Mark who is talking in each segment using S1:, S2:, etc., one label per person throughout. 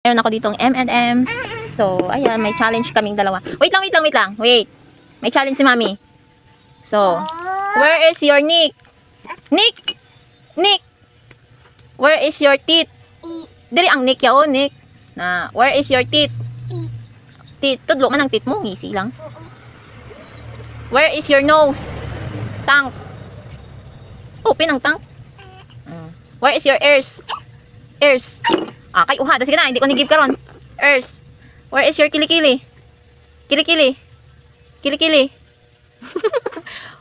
S1: Meron ako ditong M&M's. So, ayan, may challenge kaming dalawa. Wait lang. May challenge si Mami. So, where is your Nick? Nick! Where is your teeth? Diri ang Nick yao, Nick. Na, where is your teeth? Teeth. Tudlo man ang teeth mo. Easy lang. Where is your nose? Tank. Open ang tank. Where is your ears? Ears. Kay uha. Sige na, hindi ko ni-give karon. Ears. Where is your kilikili? Kilikili.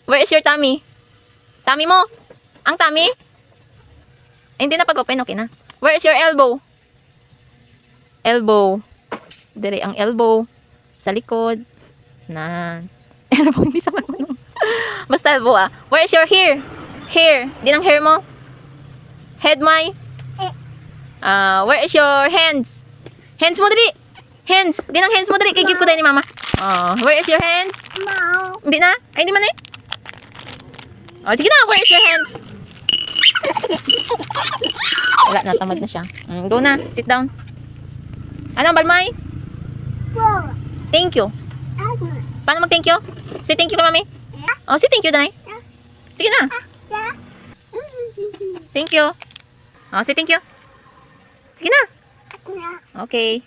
S1: Where is your tummy? Tummy mo? Ang tummy? Hindi na pag-open, okay na. Where is your elbow? Elbow. Dire ang elbow. Sa likod. Na. Elbow, hindi sa marunong. Basta elbow Where is your hair? Hair. Di ng hair mo? Head may? Where is your hands? Hands mo dali. Hands. Di ng hands mo dali. Kay give ko tayo ni mama. Where is your hands?
S2: No.
S1: Hindi na? Ay, hindi man eh. Sige na. Where is your hands? Wala na. Tamad na siya. Go na. Sit down. Ano, Balmay?
S2: Whoa.
S1: Thank you. Paano mag-thank you? Say thank you kay mami. Say thank you, Danay. Sige na. Thank you. Say thank you. Sige na. Okay.